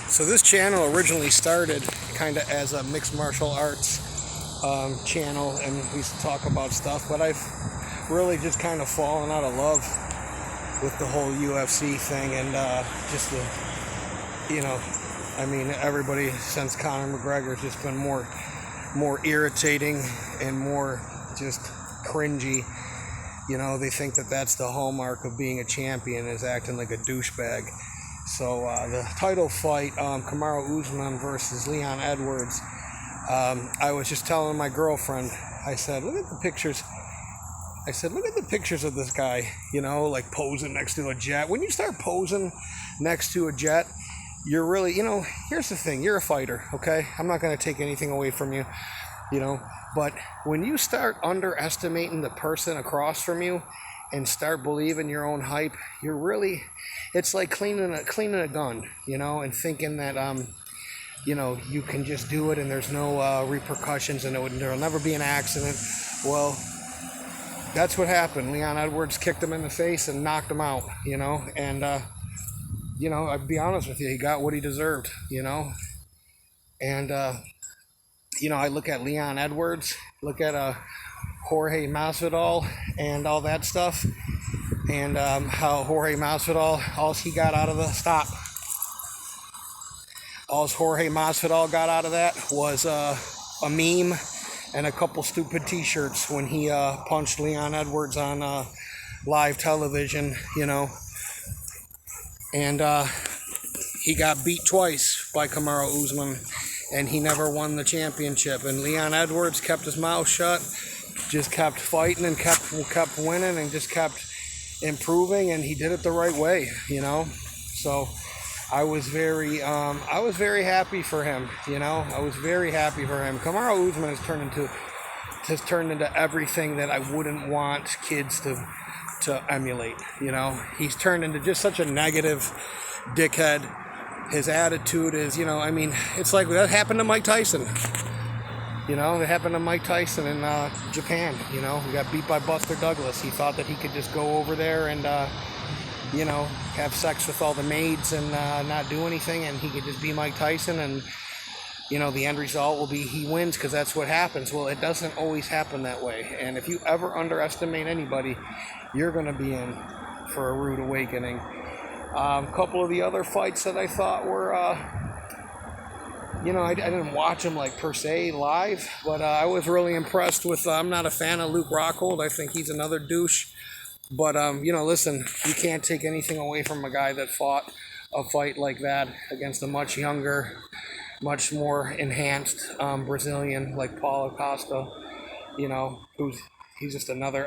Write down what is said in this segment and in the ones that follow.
So this channel originally started kind of as a mixed martial arts channel, and we used to talk about stuff, but I've really just kind of fallen out of love with the whole UFC thing, and just the, I mean, everybody since Conor McGregor has just been more irritating and more just cringy. They think that that's the hallmark of being a champion, is acting like a douchebag. So the title fight, Kamaru Usman versus Leon Edwards, I was just telling my girlfriend, I said, look at the pictures. I said, look at the pictures of this guy, like posing next to a jet. When you start posing next to a jet, you're really, here's the thing, you're a fighter, okay? I'm not going to take anything away from you, but when you start underestimating the person across from you and start believing your own hype, it's like cleaning a gun, and thinking that, you can just do it and there's no repercussions and there'll never be an accident. Well, that's what happened. Leon Edwards kicked him in the face and knocked him out, and, I'd be honest with you, he got what he deserved, and, I look at Leon Edwards, look at Jorge Masvidal and all that stuff, and how Jorge Masvidal, all Jorge Masvidal got out of that was a meme and a couple stupid t-shirts when he punched Leon Edwards on live television, and he got beat twice by Kamaru Usman, and he never won the championship. And Leon Edwards kept his mouth shut, just kept fighting and kept winning and just kept improving, and he did it the right way, So I was very happy for him, I was very happy for him. Kamaru Usman has turned into everything that I wouldn't want kids to emulate, He's turned into just such a negative dickhead. His attitude is, it's like that happened to Mike Tyson. That happened to Mike Tyson in Japan, He got beat by Buster Douglas. He thought that he could just go over there and, have sex with all the maids and not do anything, and he could just be Mike Tyson, and, the end result will be he wins because that's what happens. Well, it doesn't always happen that way, and if you ever underestimate anybody, you're going to be in for a rude awakening. A couple of the other fights that I thought were, I didn't watch them like per se live, but I was really impressed with, I'm not a fan of Luke Rockhold. I think he's another douche. But, listen, you can't take anything away from a guy that fought a fight like that against a much younger, much more enhanced Brazilian like Paulo Costa, he's just another,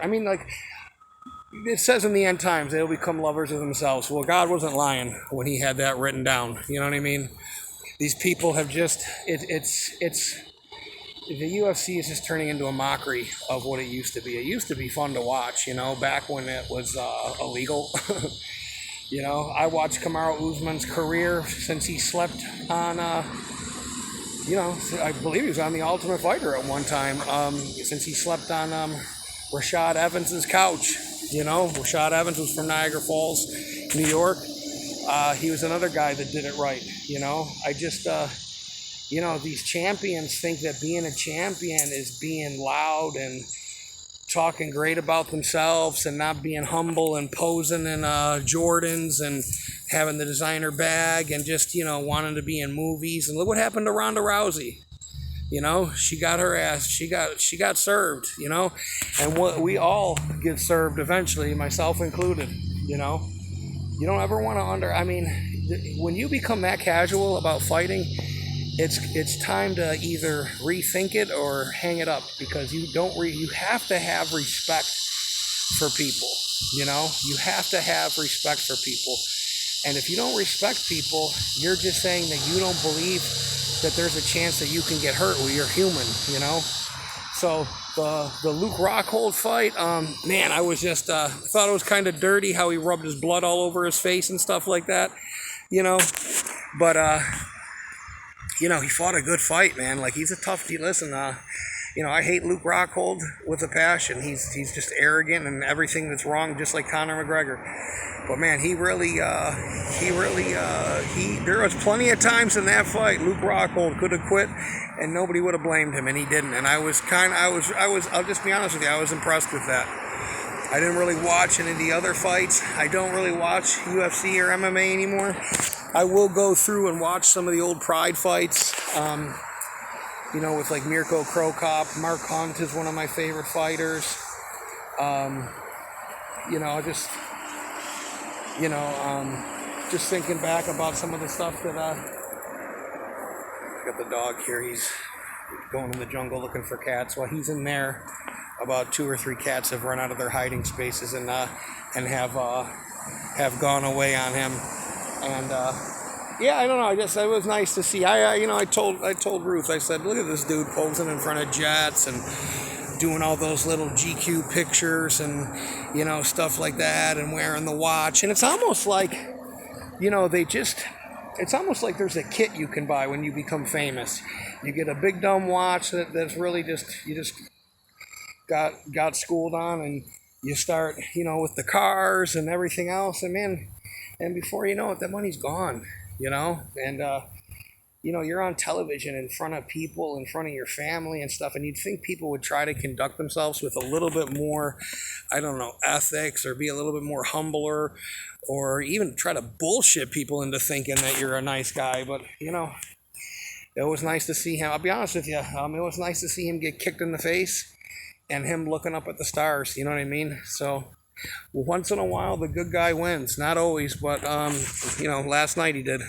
it says in the end times they'll become lovers of themselves. Well, God wasn't lying when he had that written down. You know what I mean? These people have just, the UFC is just turning into a mockery of what it used to be. It used to be fun to watch, back when it was illegal. I watched Kamaru Usman's career since he slept on, I believe he was on The Ultimate Fighter at one time, since he slept on Rashad Evans' couch. Rashad Evans was from Niagara Falls, New York. He was another guy that did it right, I just, these champions think that being a champion is being loud and talking great about themselves and not being humble and posing in Jordans and having the designer bag and just, wanting to be in movies. And look what happened to Ronda Rousey. She got her ass, she got served, and what we all get served eventually, myself included, You don't ever want to when you become that casual about fighting, it's time to either rethink it or hang it up, because you have to have respect for people, you have to have respect for people. And if you don't respect people, you're just saying that you don't believe that there's a chance that you can get hurt. Well, you're human, So the Luke Rockhold fight, I was just thought it was kind of dirty how he rubbed his blood all over his face and stuff like that, But he fought a good fight, man. Like, he's a tough. Listen, I hate Luke Rockhold with a passion. He's just arrogant and everything that's wrong, just like Conor McGregor. But man, there was plenty of times in that fight Luke Rockhold could have quit, and nobody would have blamed him, and he didn't. And I'll just be honest with you, I was impressed with that. I didn't really watch any of the other fights. I don't really watch UFC or MMA anymore. I will go through and watch some of the old Pride fights. With like Mirko Cro Cop. Mark Hunt is one of my favorite fighters. Just thinking back about some of the stuff that got the dog here. He's going in the jungle looking for cats. While he's in there, about 2 or 3 cats have run out of their hiding spaces and have gone away on him. And I don't know. I guess it was nice to see. I told Ruth. I said, look at this dude posing in front of jets and doing all those little GQ pictures and stuff like that, and wearing the watch. And it's almost like, it's almost like there's a kit you can buy when you become famous. You get a big dumb watch that's really you just got schooled on, and you start, with the cars and everything else, and man, and before you know it, that money's gone, and you're on television in front of people, in front of your family and stuff, and you'd think people would try to conduct themselves with a little bit more, ethics, or be a little bit more humbler, or even try to bullshit people into thinking that you're a nice guy. But, it was nice to see him. I'll be honest with you. It was nice to see him get kicked in the face and him looking up at the stars. You know what I mean? So once in a while, the good guy wins. Not always, but, last night he did.